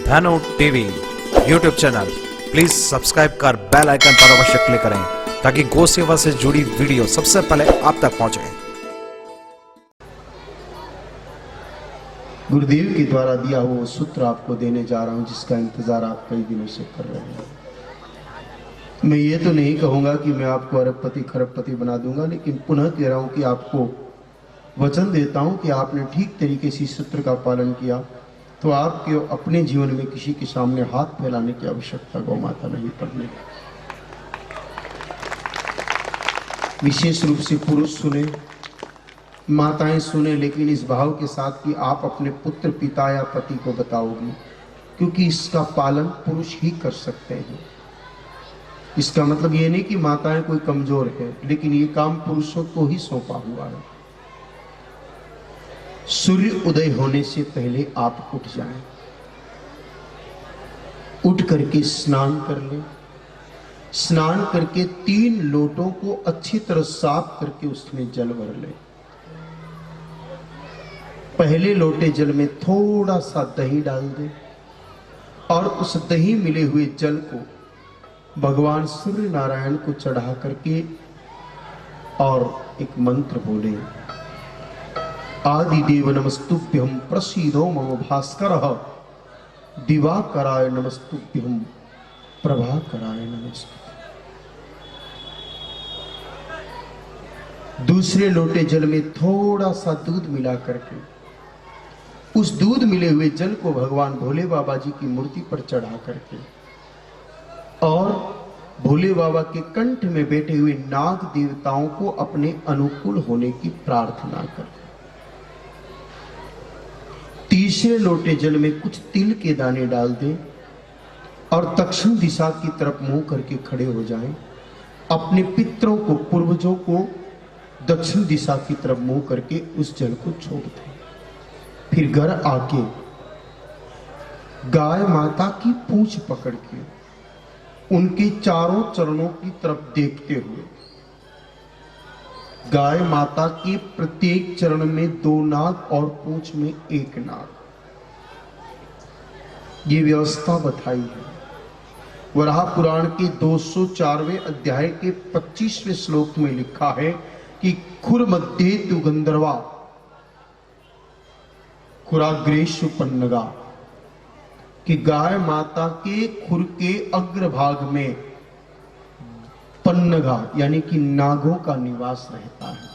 धनु TV YouTube channel please subscribe कर bell icon पर अवश्य क्लिक करें ताकि गौ सेवा से जुड़ी वीडियो सबसे पहले आप तक पहुंचे। गुरुदेव के द्वारा दिया हुआ सूत्र आपको देने जा रहा हूं, जिसका इंतजार आप कई दिनों से कर रहे हैं। मैं ये तो नहीं कहूंगा कि मैं आपको अरबपति खरबपति बना दूंगा, लेकिन पुनः कह रहा हूं कि आपको वचन देता हूं कि आपने ठीक तरीके से इस सूत्र का पालन किया तो आपके अपने जीवन में किसी के सामने हाथ फैलाने की आवश्यकता गौ माता नहीं पड़ने। विशेष रूप से पुरुष सुने, माताएं सुने, लेकिन इस भाव के साथ कि आप अपने पुत्र पिता या पति को बताओगी, क्योंकि इसका पालन पुरुष ही कर सकते हैं। इसका मतलब ये नहीं कि माताएं कोई कमजोर है, लेकिन ये काम पुरुषों को ही सौंपा हुआ है। सूर्य उदय होने से पहले आप उठ जाएं, उठ करके स्नान कर लें। स्नान करके 3 लोटों को अच्छी तरह साफ करके उसमें जल भर लें। पहले लोटे जल में थोड़ा सा दही डाल दें और उस दही मिले हुए जल को भगवान सूर्य नारायण को चढ़ा करके और एक मंत्र बोले, आदिदेव नमस्तुभ्यं प्रसीदो मम भास्करः, दिवाकराय नमस्तुभ्यं प्रभाकराय नमस्तुभ्यं। दूसरे लोटे जल में थोड़ा सा दूध मिला करके उस दूध मिले हुए जल को भगवान भोले बाबा जी की मूर्ति पर चढ़ा करके और भोले बाबा के कंठ में बैठे हुए नाग देवताओं को अपने अनुकूल होने की प्रार्थना कर। तीसरे लोटे जल में कुछ तिल के दाने डाल दें और दक्षिण दिशा की तरफ मुंह करके खड़े हो जाएं। अपने पितरों को, पूर्वजों को दक्षिण दिशा की तरफ मुंह करके उस जल को छोड़ दें। फिर घर आके गाय माता की पूंछ पकड़ के उनके चारों चरणों की तरफ देखते हुए गाय माता के प्रत्येक चरण में 2 नाग और पूंछ में 1 नाग, ये व्यवस्था बताई है। वराह पुराण के 204वें अध्याय के 25वें श्लोक में लिखा है कि खुर मध्य तु गंधर्वा खुराग्रेशु पन्नगा, कि गाय माता के खुर के अग्रभाग में पन्नगा यानी कि नागों का निवास रहता है।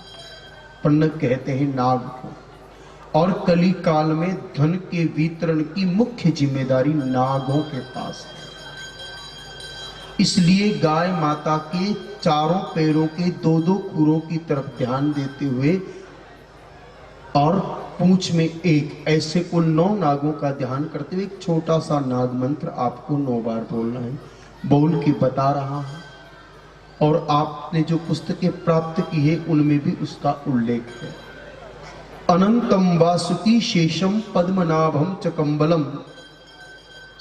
पन्नग कहते हैं नाग को। और कली काल में धन के वितरण की मुख्य जिम्मेदारी नागों के पास है। इसलिए गाय माता के चारों पैरों के 2-2 खुरों की तरफ ध्यान देते हुए और पूंछ में 1, ऐसे कुल 9 नागों का ध्यान करते हुए एक छोटा सा नाग मंत्र आपको 9 बार बोलना है। बोल के बता रहा हूं और आपने जो पुस्तकें प्राप्त की है उनमें भी उसका उल्लेख है। अनंतम वासुकी शेषम पद्मनाभम च कंबलम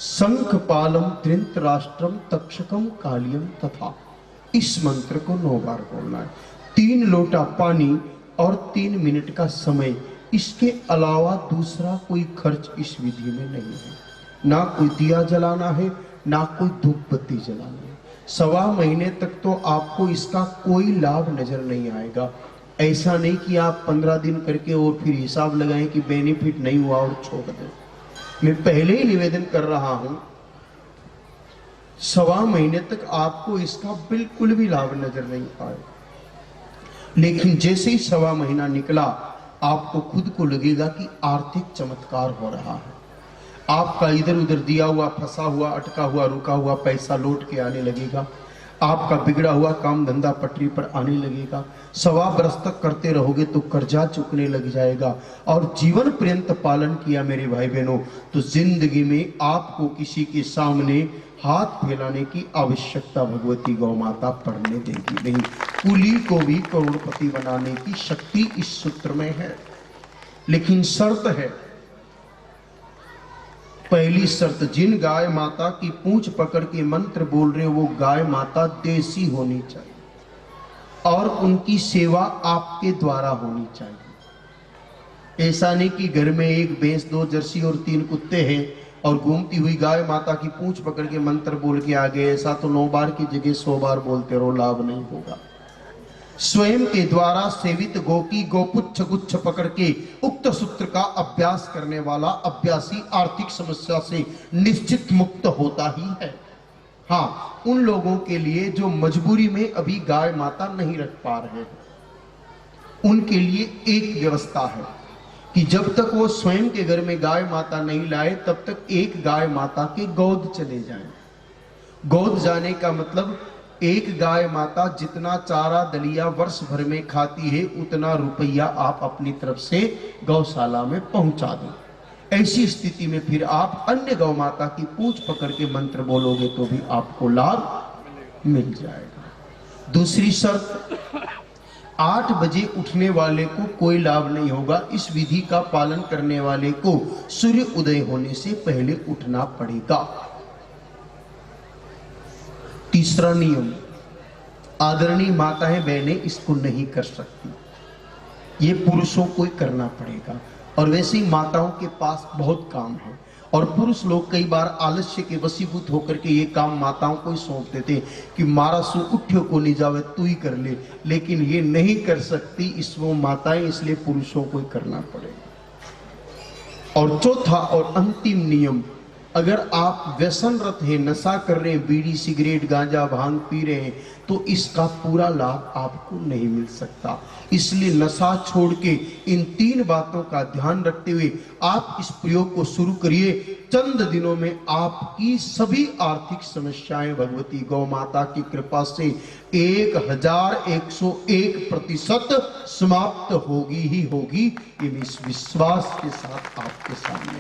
शंखपालम धृतराष्ट्रम तक्षकम कालियम तथा। इस मंत्र को 9 बार बोलना है। 3 लोटा पानी और 3 मिनट का समय, इसके अलावा दूसरा कोई खर्च इस विधि में नहीं है। ना कोई दिया जलाना है, ना कोई धूप बत्ती जलानी है। 1.25 महीने तक तो आपको इसका कोई लाभ नजर नहीं आएगा। ऐसा नहीं कि आप 15 दिन करके और फिर हिसाब लगाएं कि बेनिफिट नहीं हुआ और छोड़ दें। मैं पहले ही निवेदन कर रहा हूं, 1.25 महीने तक आपको इसका बिल्कुल भी लाभ नजर नहीं आएगा। लेकिन जैसे ही 1.25 महीना निकला, आपको खुद को लगेगा कि आर्थिक चमत्कार हो रहा है। आपका इधर उधर दिया हुआ, फंसा हुआ, अटका हुआ, रुका हुआ पैसा लौट के आने लगेगा। आपका बिगड़ा हुआ काम धंधा पटरी पर आने लगेगा। 1.25 बरस तक करते रहोगे तो कर्जा चुकने लग जाएगा। और जीवन पर्यंत पालन किया मेरे भाई बहनों, तो जिंदगी में आपको किसी के सामने हाथ फैलाने की आवश्यकता भगवती गौ माता पड़ने देगी नहीं। कुली को भी करोड़पति बनाने की शक्ति इस सूत्र में है। लेकिन शर्त है, पहली शर्त, जिन गाय माता की पूंछ पकड़ के मंत्र बोल रहे हो वो गाय माता देसी होनी चाहिए और उनकी सेवा आपके द्वारा होनी चाहिए। ऐसा नहीं कि घर में 1 भैंस 2 जर्सी और 3 कुत्ते हैं और घूमती हुई गाय माता की पूंछ पकड़ के मंत्र बोल के आ गए, ऐसा तो 9 बार की जगह 100 बार बोलते रहो, लाभ नहीं होगा। स्वयं के द्वारा सेवित गो की गोपुच्छ गुच्छ पकड़ के उक्त सूत्र का अभ्यास करने वाला अभ्यासी आर्थिक समस्या से निश्चित मुक्त होता ही है। हाँ, उन लोगों के लिए जो मजबूरी में अभी गाय माता नहीं रख पा रहे हैं, उनके लिए एक व्यवस्था है कि जब तक वो स्वयं के घर में गाय माता नहीं लाए तब तक एक गाय माता के गोद चले जाएं। गोद जाने का मतलब एक गाय माता जितना चारा दलिया वर्ष भर में खाती है उतना रुपया आप अपनी तरफ से गौशाला में पहुंचा दें। ऐसी स्थिति में फिर आप अन्य गौ माता की पूंछ पकड़ के मंत्र बोलोगे तो भी आपको लाभ मिल जाएगा। दूसरी शर्त, 8 बजे उठने वाले को कोई लाभ नहीं होगा। इस विधि का पालन करने वाले को सूर्य उदय होने से पहले उठना पड़ेगा। तीसरा नियम, आदरणीय माताएं बहनें इसको नहीं कर सकती, ये पुरुषों को ही करना पड़ेगा। और वैसे ही माताओं के पास बहुत काम है और पुरुष लोग कई बार आलस्य के वशीभूत होकर के ये काम माताओं को ही सौंप देते कि मारा सो उठ्यो को नहीं जावे तू ही कर ले, लेकिन ये नहीं कर सकती इसमें माताएं, इसलिए पुरुषों को ही करना पड़ेगा। और चौथा और अंतिम नियम, अगर आप व्यसनरत हैं, नशा कर रहे हैं, बीड़ी सिगरेट गांजा भांग पी रहे हैं, तो इसका पूरा लाभ आपको नहीं मिल सकता। इसलिए नशा छोड़ के इन 3 बातों का ध्यान रखते हुए आप इस प्रयोग को शुरू करिए। चंद दिनों में आपकी सभी आर्थिक समस्याएं भगवती गौ माता की कृपा से 1101% समाप्त होगी ही होगी। ये विश्वास के साथ आपके सामने